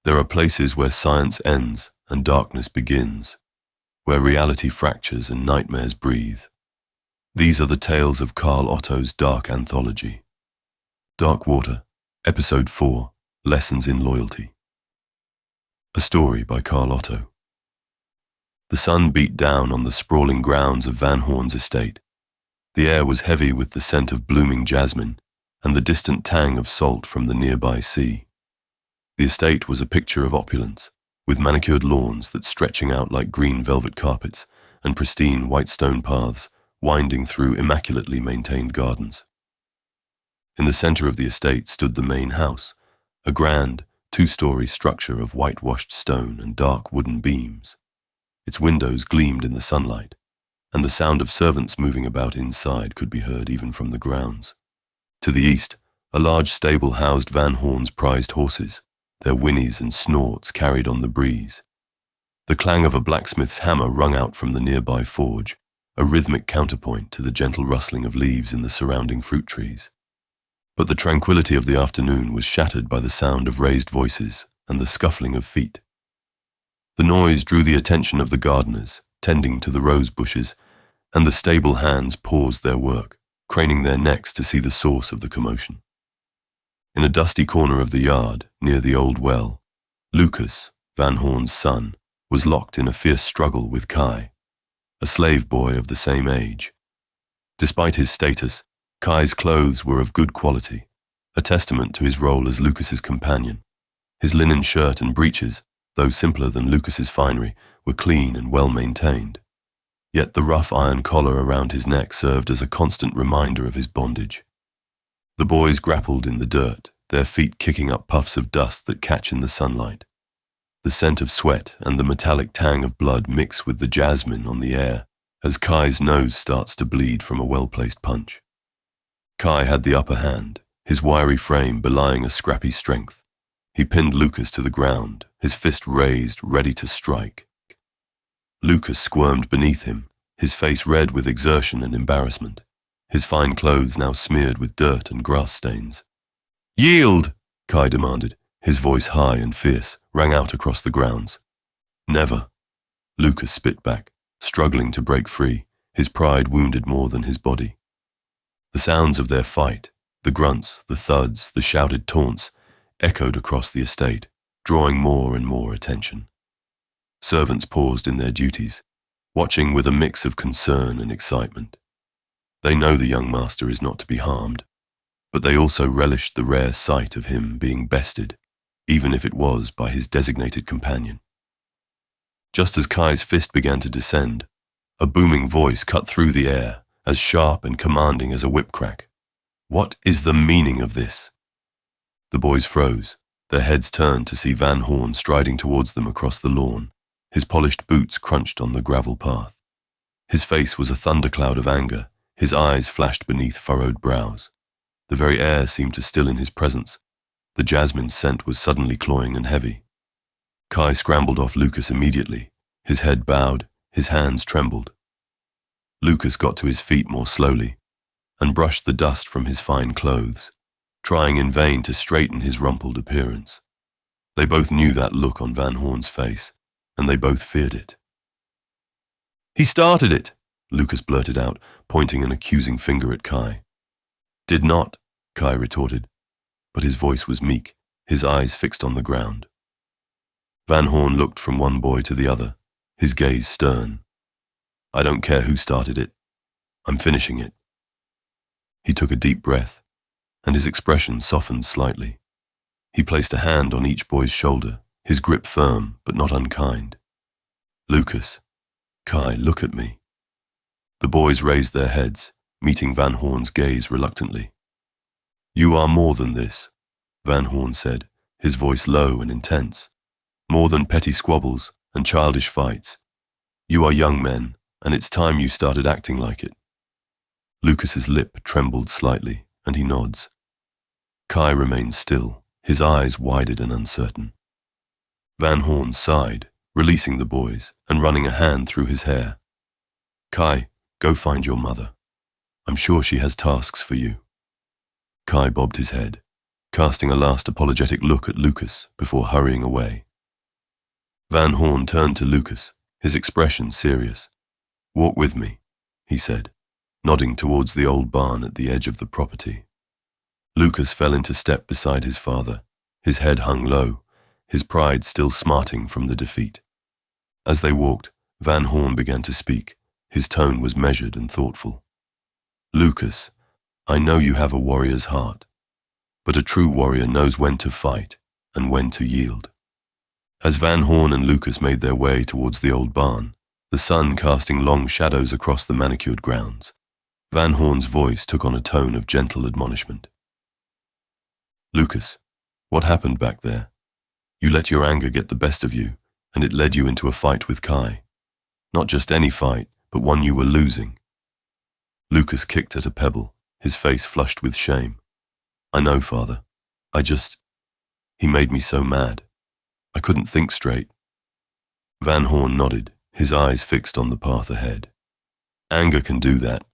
There are places where science ends and darkness begins, where reality fractures and nightmares breathe. These are the tales of Carl Otto's dark anthology. Dark Water, Episode 4, Lessons in Loyalty. A story by Carl Otto. The sun beat down on the sprawling grounds of Van Horn's estate. The air was heavy with the scent of blooming jasmine and the distant tang of salt from the nearby sea. The estate was a picture of opulence, with manicured lawns that stretching out like green velvet carpets and pristine white stone paths winding through immaculately maintained gardens. In the center of the estate stood the main house, a grand, two-story structure of whitewashed stone and dark wooden beams. Its windows gleamed in the sunlight, and the sound of servants moving about inside could be heard even from the grounds. To the east, a large stable housed Van Horn's prized horses, their whinnies and snorts carried on the breeze. The clang of a blacksmith's hammer rung out from the nearby forge, a rhythmic counterpoint to the gentle rustling of leaves in the surrounding fruit trees. But the tranquility of the afternoon was shattered by the sound of raised voices and the scuffling of feet. The noise drew the attention of the gardeners, tending to the rose bushes, and the stable hands paused their work, craning their necks to see the source of the commotion. In a dusty corner of the yard, near the old well, Lucas, Van Horn's son, was locked in a fierce struggle with Kai, a slave boy of the same age. Despite his status, Kai's clothes were of good quality, a testament to his role as Lucas's companion. His linen shirt and breeches, though simpler than Lucas's finery, were clean and well maintained. Yet the rough iron collar around his neck served as a constant reminder of his bondage. The boys grappled in the dirt, their feet kicking up puffs of dust that catch in the sunlight. The scent of sweat and the metallic tang of blood mix with the jasmine on the air as Kai's nose starts to bleed from a well-placed punch. Kai had the upper hand, his wiry frame belying a scrappy strength. He pinned Lucas to the ground, his fist raised, ready to strike. Lucas squirmed beneath him, his face red with exertion and embarrassment, his fine clothes now smeared with dirt and grass stains. "Yield!" Kai demanded, his voice high and fierce, rang out across the grounds. "Never." Lucas spit back, struggling to break free, his pride wounded more than his body. The sounds of their fight, the grunts, the thuds, the shouted taunts, echoed across the estate, drawing more and more attention. Servants paused in their duties, watching with a mix of concern and excitement. They know the young master is not to be harmed, but they also relished the rare sight of him being bested, even if it was by his designated companion. Just as Kai's fist began to descend, a booming voice cut through the air, as sharp and commanding as a whip crack. "What is the meaning of this?" The boys froze, their heads turned to see Van Horn striding towards them across the lawn. His polished boots crunched on the gravel path. His face was a thundercloud of anger, his eyes flashed beneath furrowed brows. The very air seemed to still in his presence. The jasmine scent was suddenly cloying and heavy. Kai scrambled off Lucas immediately, his head bowed, his hands trembled. Lucas got to his feet more slowly and brushed the dust from his fine clothes, trying in vain to straighten his rumpled appearance. They both knew that look on Van Horn's face, and they both feared it. "He started it," Lucas blurted out, pointing an accusing finger at Kai. "Did not," Kai retorted, but his voice was meek, his eyes fixed on the ground. Van Horn looked from one boy to the other, his gaze stern. "I don't care who started it. I'm finishing it." He took a deep breath, and his expression softened slightly. He placed a hand on each boy's shoulder, his grip firm but not unkind. "Lucas, Kai, look at me." The boys raised their heads, meeting Van Horn's gaze reluctantly. "You are more than this," Van Horn said, his voice low and intense. "More than petty squabbles and childish fights. You are young men, and it's time you started acting like it." Lucas's lip trembled slightly, and he nods. Kai remained still, his eyes wide and uncertain. Van Horn sighed, releasing the boys and running a hand through his hair. "Kai, go find your mother. I'm sure she has tasks for you." Kai bobbed his head. casting a last apologetic look at Lucas before hurrying away. Van Horn turned to Lucas, his expression serious. "Walk with me," he said, nodding towards the old barn at the edge of the property. Lucas fell into step beside his father, his head hung low, his pride still smarting from the defeat. As they walked, Van Horn began to speak. His tone was measured and thoughtful. "Lucas, I know you have a warrior's heart, but a true warrior knows when to fight and when to yield." As Van Horn and Lucas made their way towards the old barn, the sun casting long shadows across the manicured grounds, Van Horn's voice took on a tone of gentle admonishment. "Lucas, what happened back there? You let your anger get the best of you, and it led you into a fight with Kai. Not just any fight, but one you were losing." Lucas kicked at a pebble, his face flushed with shame. "I know, Father. He made me so mad. I couldn't think straight." Van Horn nodded, his eyes fixed on the path ahead. "Anger can do that.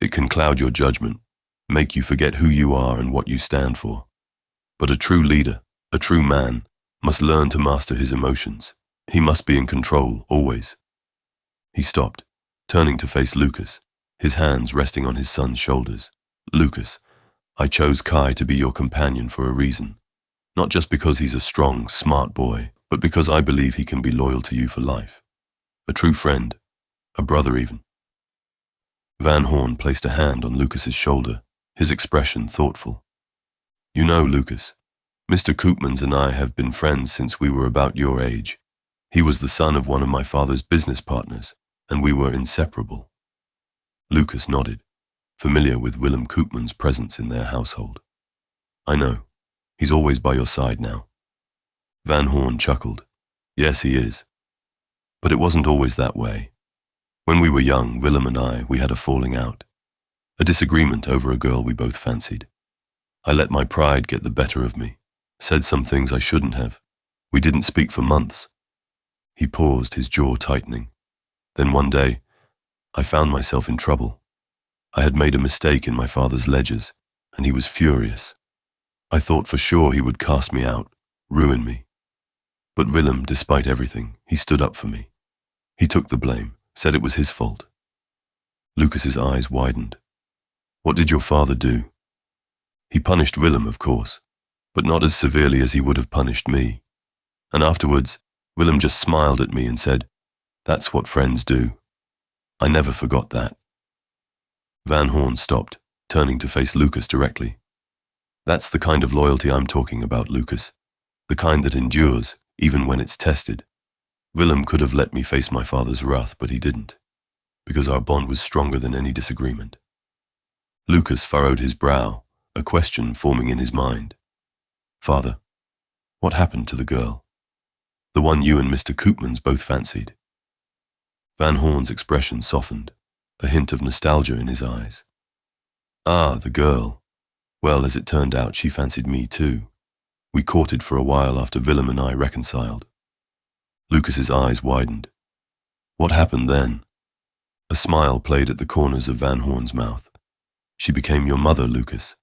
It can cloud your judgment, make you forget who you are and what you stand for. But a true leader, a true man, must learn to master his emotions. He must be in control, always." He stopped, turning to face Lucas, his hands resting on his son's shoulders. "Lucas, I chose Kai to be your companion for a reason. Not just because he's a strong, smart boy, but because I believe he can be loyal to you for life. A true friend, a brother even." Van Horn placed a hand on Lucas's shoulder, his expression thoughtful. "You know, Lucas, Mr. Koopmans and I have been friends since we were about your age. He was the son of one of my father's business partners, and we were inseparable." Lucas nodded, familiar with Willem Koopman's presence in their household. "I know. He's always by your side now." Van Horn chuckled. "Yes, he is. But it wasn't always that way. When we were young, Willem and we had a falling out. A disagreement over a girl we both fancied. I let my pride get the better of me, said some things I shouldn't have. We didn't speak for months." He paused, his jaw tightening. "Then one day, I found myself in trouble. I had made a mistake in my father's ledgers, and he was furious. I thought for sure he would cast me out, ruin me. But Willem, despite everything, he stood up for me. He took the blame, said it was his fault." Lucas's eyes widened. "What did your father do?" "He punished Willem, of course, but not as severely as he would have punished me. And afterwards, Willem just smiled at me and said, 'That's what friends do.' I never forgot that." Van Horn stopped, turning to face Lucas directly. "That's the kind of loyalty I'm talking about, Lucas. The kind that endures, even when it's tested. Willem could have let me face my father's wrath, but he didn't, because our bond was stronger than any disagreement." Lucas furrowed his brow, a question forming in his mind. "Father, what happened to the girl? The one you and Mr. Koopmans both fancied?" Van Horn's expression softened, a hint of nostalgia in his eyes. "Ah, the girl. Well, as it turned out, she fancied me too. We courted for a while after Willem and I reconciled." Lucas's eyes widened. "What happened then?" A smile played at the corners of Van Horn's mouth. "She became your mother, Lucas."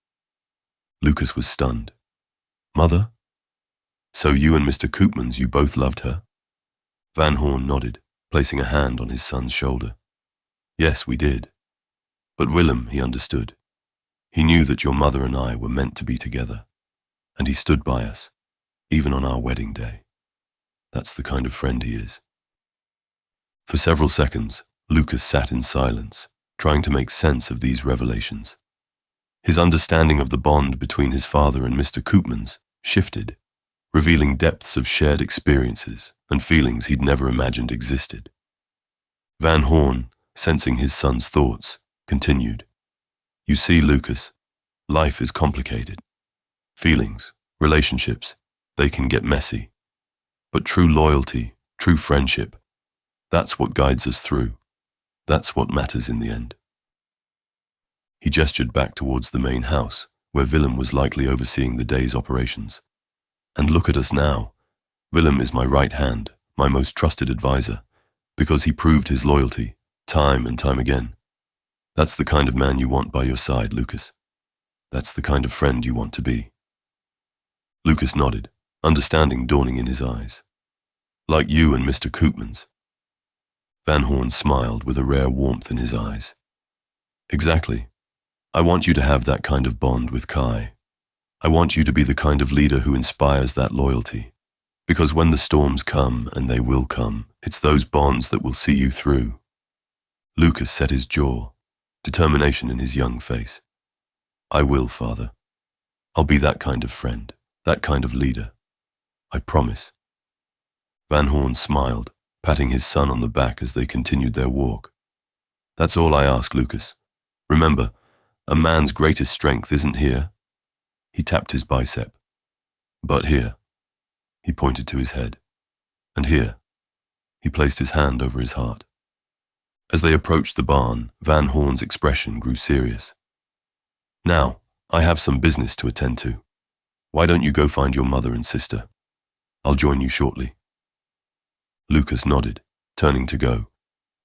Lucas was stunned. "Mother? So you and Mr. Koopmans, you both loved her?" Van Horn nodded, placing a hand on his son's shoulder. "Yes, we did. But Willem, he understood. He knew that your mother and I were meant to be together, and he stood by us, even on our wedding day. That's the kind of friend he is." For several seconds, Lucas sat in silence, trying to make sense of these revelations. His understanding of the bond between his father and Mr. Koopmans shifted, revealing depths of shared experiences and feelings he'd never imagined existed. Van Horn, sensing his son's thoughts, continued. "You see, Lucas, life is complicated. Feelings, relationships, they can get messy. But true loyalty, true friendship, that's what guides us through. That's what matters in the end." He gestured back towards the main house, where Willem was likely overseeing the day's operations. "And look at us now. Willem is my right hand, my most trusted advisor, because he proved his loyalty, time and time again. That's the kind of man you want by your side, Lucas. That's the kind of friend you want to be." Lucas nodded, understanding dawning in his eyes. Like you and Mr. Koopmans. Van Horn smiled with a rare warmth in his eyes. Exactly. I want you to have that kind of bond with Kai. I want you to be the kind of leader who inspires that loyalty. Because when the storms come, and they will come, it's those bonds that will see you through. Lucas set his jaw, determination in his young face. I will, Father. I'll be that kind of friend, that kind of leader. I promise. Van Horn smiled, patting his son on the back as they continued their walk. That's all I ask, Lucas. Remember, a man's greatest strength isn't here. He tapped his bicep. But here. He pointed to his head. And here. He placed his hand over his heart. As they approached the barn, Van Horn's expression grew serious. Now, I have some business to attend to. Why don't you go find your mother and sister? I'll join you shortly. Lucas nodded, turning to go,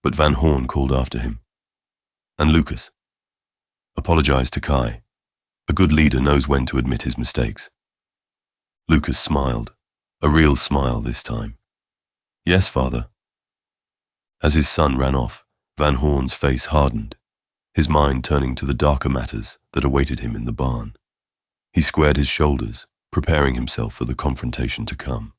but Van Horn called after him. And Lucas, apologize to Kai. A good leader knows when to admit his mistakes. Lucas smiled, a real smile this time. Yes, Father. As his son ran off, Van Horn's face hardened, his mind turning to the darker matters that awaited him in the barn. He squared his shoulders, preparing himself for the confrontation to come.